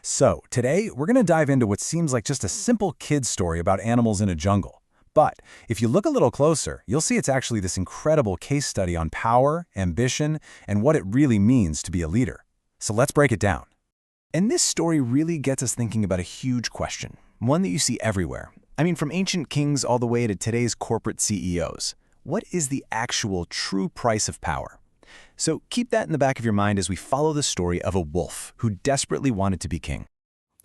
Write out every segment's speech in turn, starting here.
So, today we're going to dive into what seems like just a simple kid's story about animals in a jungle. But if you look a little closer, you'll see it's actually this incredible case study on power, ambition, and what it really means to be a leader. So let's break it down. And this story really gets us thinking about a huge question, one that you see everywhere. I mean, from ancient kings all the way to today's corporate CEOs. What is the actual true price of power? So keep that in the back of your mind as we follow the story of a wolf who desperately wanted to be king.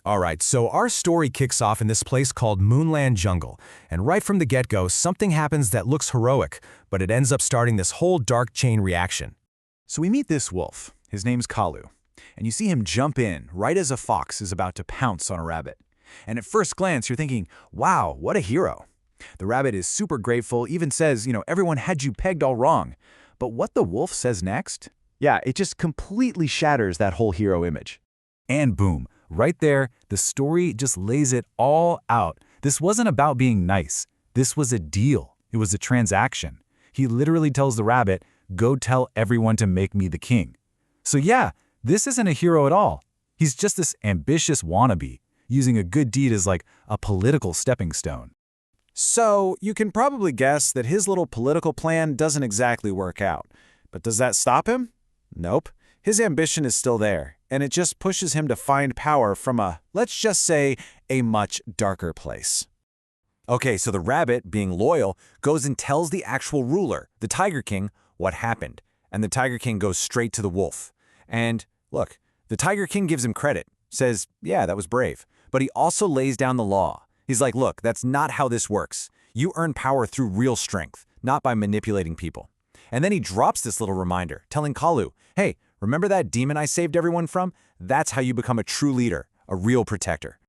All right, so our story kicks off in this place called Moonland Jungle, and right from the get-go, something happens that looks heroic, but it ends up starting this whole dark chain reaction. So we meet this wolf. His name's Kalu, and you see him jump in right as a fox is about to pounce on a rabbit. And at first glance, you're thinking, wow, what a hero. The rabbit is super grateful, even says, everyone had you pegged all wrong. But what the wolf says next? Yeah, it just completely shatters that whole hero image. And boom, right there, the story just lays it all out. This wasn't about being nice. This was a deal. It was a transaction. He literally tells the rabbit, go tell everyone to make me the king. So yeah, this isn't a hero at all. He's just this ambitious wannabe, using a good deed as like a political stepping stone. So you can probably guess that his little political plan doesn't exactly work out. But does that stop him? Nope. His ambition is still there, and it just pushes him to find power from let's just say, a much darker place. Okay, so the rabbit, being loyal, goes and tells the actual ruler, the Tiger King, what happened. And the Tiger King goes straight to the wolf. And look, the Tiger King gives him credit, says, yeah, that was brave. But he also lays down the law. He's like, look, that's not how this works. You earn power through real strength, not by manipulating people. And then he drops this little reminder, telling Kalu, hey, remember that demon I saved everyone from? That's how you become a true leader, a real protector.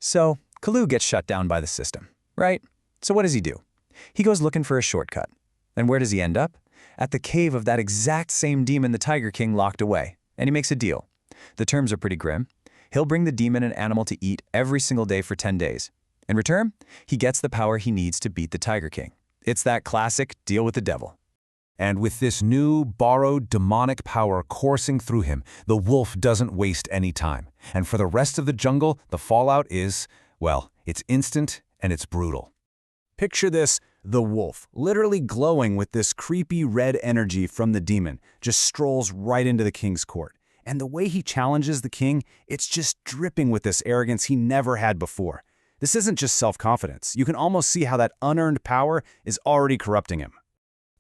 So Kalu gets shut down by the system, right? So what does he do? He goes looking for a shortcut. And where does he end up? At the cave of that exact same demon the Tiger King locked away. And he makes a deal. The terms are pretty grim. He'll bring the demon an animal to eat every single day for 10 days. In return, he gets the power he needs to beat the Tiger King. It's that classic deal with the devil. And with this new, borrowed, demonic power coursing through him, the wolf doesn't waste any time. And for the rest of the jungle, the fallout is, well, it's instant and it's brutal. Picture this, the wolf, literally glowing with this creepy red energy from the demon, just strolls right into the king's court. And the way he challenges the king, it's just dripping with this arrogance he never had before. This isn't just self-confidence. You can almost see how that unearned power is already corrupting him.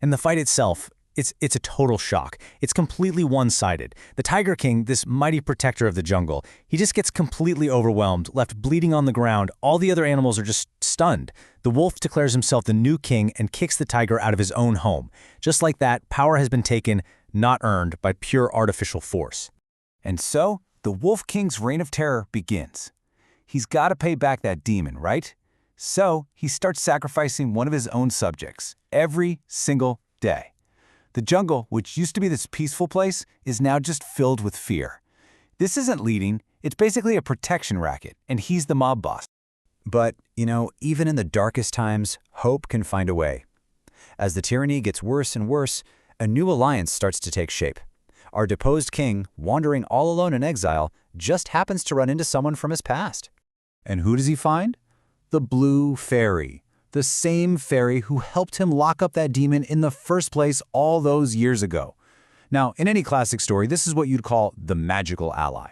And the fight itself, it's a total shock. It's completely one-sided. The Tiger King, this mighty protector of the jungle, he just gets completely overwhelmed, left bleeding on the ground. All the other animals are just stunned. The wolf declares himself the new king and kicks the tiger out of his own home. Just like that, power has been taken, not earned, by pure artificial force. And so, the Wolf King's reign of terror begins. He's got to pay back that demon, right? So he starts sacrificing one of his own subjects every single day. The jungle, which used to be this peaceful place, is now just filled with fear. This isn't leading, it's basically a protection racket, and he's the mob boss. But, even in the darkest times, hope can find a way. As the tyranny gets worse and worse, a new alliance starts to take shape. Our deposed king, wandering all alone in exile, just happens to run into someone from his past. And who does he find? The Blue Fairy, the same fairy who helped him lock up that demon in the first place all those years ago. Now, in any classic story, this is what you'd call the magical ally.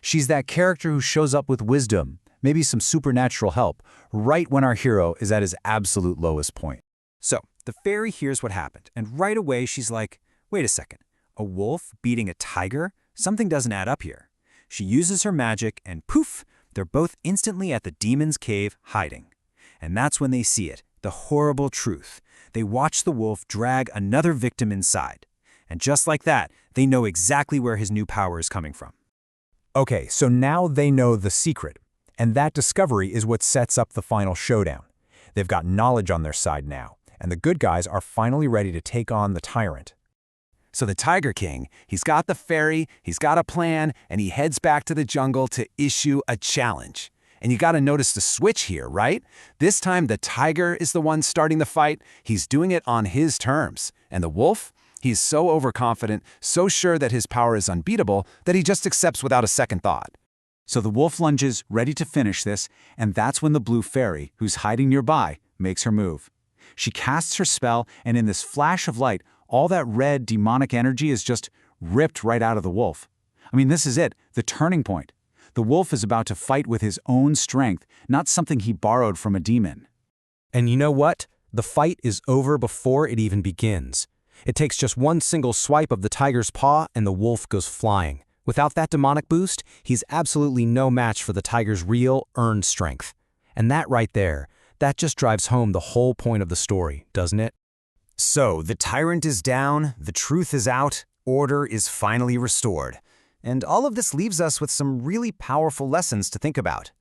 She's that character who shows up with wisdom, maybe some supernatural help, right when our hero is at his absolute lowest point. So, the fairy hears what happened, and right away she's like, wait a second, a wolf beating a tiger? Something doesn't add up here. She uses her magic, and poof, they're both instantly at the demon's cave hiding. And that's when they see it, the horrible truth. They watch the wolf drag another victim inside. And just like that, they know exactly where his new power is coming from. Okay, so now they know the secret. And that discovery is what sets up the final showdown. They've got knowledge on their side now, and the good guys are finally ready to take on the tyrant. So the Tiger King, he's got the fairy, he's got a plan, and he heads back to the jungle to issue a challenge. And you gotta notice the switch here, right? This time the tiger is the one starting the fight. He's doing it on his terms. And the wolf, he's so overconfident, so sure that his power is unbeatable, that he just accepts without a second thought. So the wolf lunges, ready to finish this, and that's when the blue fairy, who's hiding nearby, makes her move. She casts her spell, and in this flash of light, all that red demonic energy is just ripped right out of the wolf. I mean, this is it, the turning point. The wolf is about to fight with his own strength, not something he borrowed from a demon. And you know what? The fight is over before it even begins. It takes just one single swipe of the tiger's paw and the wolf goes flying. Without that demonic boost, he's absolutely no match for the tiger's real, earned strength. And that right there, that just drives home the whole point of the story, doesn't it? So, the tyrant is down, the truth is out, order is finally restored. And all of this leaves us with some really powerful lessons to think about.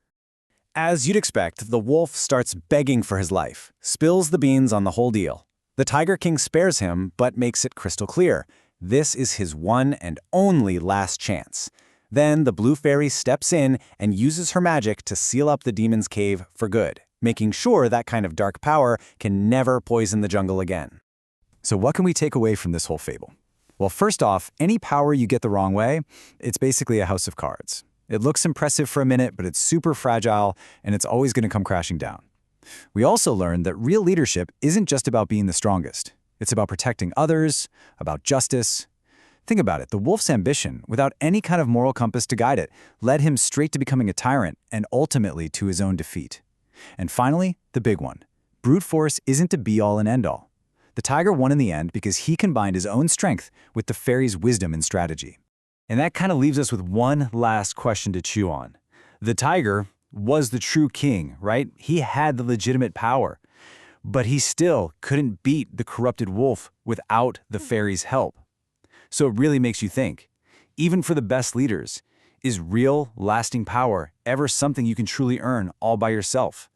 As you'd expect, the wolf starts begging for his life, spills the beans on the whole deal. The Tiger King spares him, but makes it crystal clear. This is his one and only last chance. Then the blue fairy steps in and uses her magic to seal up the demon's cave for good, making sure that kind of dark power can never poison the jungle again. So what can we take away from this whole fable? Well, first off, any power you get the wrong way, it's basically a house of cards. It looks impressive for a minute, but it's super fragile, and it's always going to come crashing down. We also learned that real leadership isn't just about being the strongest. It's about protecting others, about justice. Think about it, the wolf's ambition, without any kind of moral compass to guide it, led him straight to becoming a tyrant and ultimately to his own defeat. And finally, the big one. Brute force isn't the be-all and end-all. The tiger won in the end because he combined his own strength with the fairy's wisdom and strategy. And that kind of leaves us with one last question to chew on. The tiger was the true king, right? He had the legitimate power. But he still couldn't beat the corrupted wolf without the fairy's help. So it really makes you think, even for the best leaders, is real, lasting power ever something you can truly earn all by yourself?